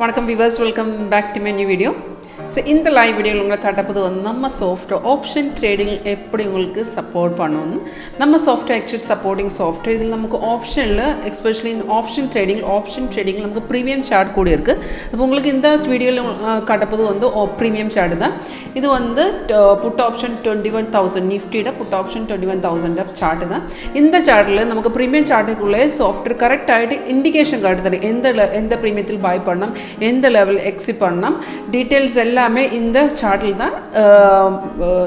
வணக்கம் viewers, welcome back to my new video. So in the live video உங்களுக்கு காட்டப்போது நம்ம software option trading எப்படி உங்களுக்கு support பண்ணும். நம்ம software actually supporting software இதில் நமக்கு optionல especially in option trading நமக்கு premium chart கூட இருக்கு. இப்போ உங்களுக்கு இந்த வீடியோல காட்டப்போது வந்து premium chart தான். இது வந்து put option 21000 நிஃப்டியோட put option 21000 chart தான். இந்த chartல நமக்கு premium chartக்குள்ளே software கரெக்ட் ஆயிட்டு இண்டிகேஷன் காட்டுது. எந்த பிரீமியத்தில் buy பண்ணலாம், எந்த லெவல் எக்ஸிட் பண்ணலாம், டீடைல்ஸ் எல்லாமே இந்த சார்ட்டில் தான்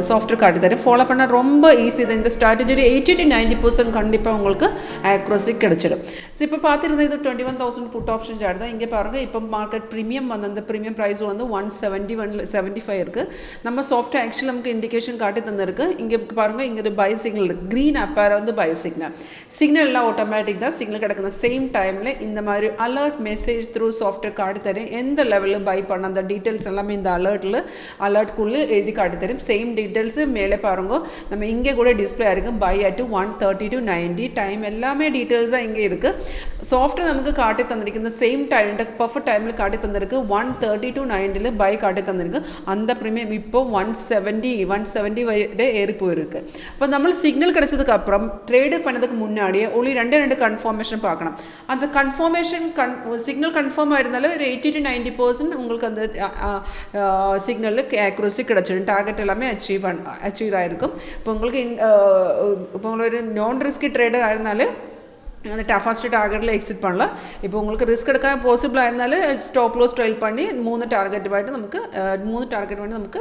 சாஃப்ட்வேர் காட்டி தரேன். ஃபாலோ பண்ண ரொம்ப ஈஸி தான். இந்த ஸ்ட்ராட்டஜி 80 to 90% கண்டிப்பாக உங்களுக்கு ஆக்யூரசி கிடைச்சிடும். ஸோ இப்போ பார்த்துருந்தது இது 21000 புட் ஆப்ஷன் சார்ட் தான். இங்கே பாருங்கள், இப்போ மார்க்கெட் ப்ரீமியம் வந்து அந்த ப்ரீமியம் ப்ரைஸ் வந்து 175 இருக்குது. நம்ம சாஃப்ட்வேர் ஆக்சுவலி நமக்கு இண்டிகேஷன் காட்டி தந்திருக்கு. இங்கே பாருங்கள், இங்கே ஒரு பை சிக்னல் இருக்குது. க்ரீன் அப்பேர் வந்து பை சிக்னல் எல்லாம் ஆட்டோமேட்டிக் தான். சிக்னல் கிடக்குது சேம் டைமில் இந்த மாதிரி அலர்ட் மெசேஜ் த்ரூ சாஃப்ட்வேர் காட்டி தரேன். எந்த லெவலில் பை பண்ண அந்த டீட்டெயில்ஸ் எல்லாமே இந்த அலர்ட்குள்ளே எழுதி காட்டி தரும். சேம் டீட்டெயில்ஸு மேலே பாருங்க, நம்ம இங்கே கூட டிஸ்பிளே ஆகிருக்கு. பை அட் 130 to 90 டைம் எல்லாமே டீட்டெயில்ஸ் தான் இங்கே இருக்குது. சாஃப்ட்வேர் நமக்கு காட்டி தந்திருக்கு. இந்த சேம் டைம் பர்ஃபெக்ட் டைமில் காட்டி தந்திருக்கு. 130 to 90 பை காட்டி தந்திருக்கு. அந்த ப்ரீமியம் இப்போ 170 வரை ஏறி போயிருக்கு. இப்போ நம்ம சிக்னல் கிடைச்சதுக்கு அப்புறம் ட்ரேடு பண்ணதுக்கு முன்னாடியே ஒளி ரெண்டு கன்ஃபர்மேஷன் பார்க்கணும். அந்த கன்ஃபர்மேஷன் சிக்னல் கன்ஃபார்ம் ஆயிருந்தாலும் ஒரு 80 to 90% உங்களுக்கு அந்த சிக்னலுக்கு ஆக்யூரசி கிடச்சிடும். டார்கெட் எல்லாமே அச்சீவ் ஆகிருக்கும். இப்போ உங்களுக்கு இப்போ ஒரு நான் ரிஸ்கி ட்ரேடர் ஆயிருந்தாலே அந்த ஃபஸ்ட்டு டார்கெட்டில் எக்ஸிட் பண்ணலாம். இப்போ உங்களுக்கு ரிஸ்க் எடுக்க பாசிபிளாக இருந்தாலும் ஸ்டாப் லாஸ் ட்ரைல் பண்ணி 3 டார்கெட் வாட்டி நமக்கு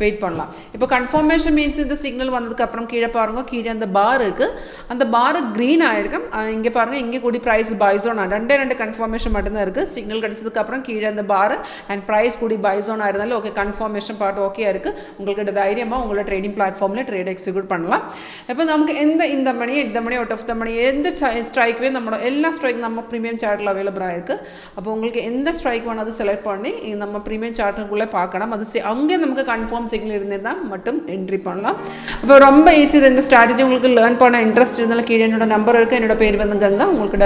வெயிட் பண்ணலாம். இப்போ கன்ஃபர்மேஷன் மீன்ஸ் இந்த சிக்னல் வந்ததுக்கப்புறம் கீழே பாருங்கள், கீழே அந்த பார் இருக்குது. அந்த பார் க்ரீன் ஆகிருக்கும். இங்கே பாருங்கள், இங்கே கூடி ப்ரைஸ் பைசோன் ரெண்டு கன்ஃபர்மேஷன் மட்டும்தான் இருக்குது. சிக்னல் கிடச்சதுக்கப்புறம் கீழே அந்த பார் அண்ட் ப்ரைஸ் கூடி பைசோன் ஆயிருந்தாலும் ஓகே, கன்ஃபர்மேஷன் பார்ட் ஓகே இருக்குது. உங்களுக்கு தைரியமாக உங்களோட ட்ரேடிங் பிளாட்ஃபார்மில் ட்ரேட் எக்ஸிக்யூட் பண்ணலாம். இப்போ நமக்கு இந்த மணி அவுட் ஆஃப் த மணி எந்த ஸ்ட்ரைக்வே நம்மளோட எல்லா ஸ்ட்ரைக் நம்ம ப்ரீமியம் சார்ட்டில் அவைலபிளாக இருக்குது. அப்போ உங்களுக்கு எந்த ஸ்ட்ரைக் வேணும் அது செலக்ட் பண்ணி நம்ம ப்ரீமியம் சார்ட்டுக்குள்ளே பார்க்கலாம். அது அங்கே நமக்கு கன்ஃபார்ம் சிக்னல் இருந்திருந்தால் மட்டும் என்ட்ரி பண்ணலாம். அப்போ ரொம்ப ஈஸி. இந்த ஸ்ட்ராட்டஜி உங்களுக்கு லேர்ன் பண்ண இன்ட்ரெஸ்ட் இருந்தாலும் கீழே என்னோட நம்பர் இருக்குது. என்னோட பேர் வந்து கங்கா. உங்களுக்கு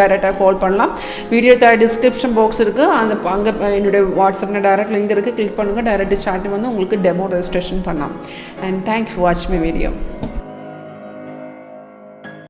டைரெக்டாக கால் பண்ணலாம். வீடியோ டிஸ்கிரிப்ஷன் பாக்ஸ் இருக்குது. அங்கே என்னுடைய வாட்ஸ்அப்பில் டைரக்ட் லிங்க் இருக்குது. கிளிக் பண்ணுங்கள். டைரக்ட் சார்ட் வந்து உங்களுக்கு டெமோ ரெஜிஸ்ட்ரேஷன் பண்ணலாம். அண்ட் தேங்க்யூ ஃபார் வாட்சிங் மை வீடியோ.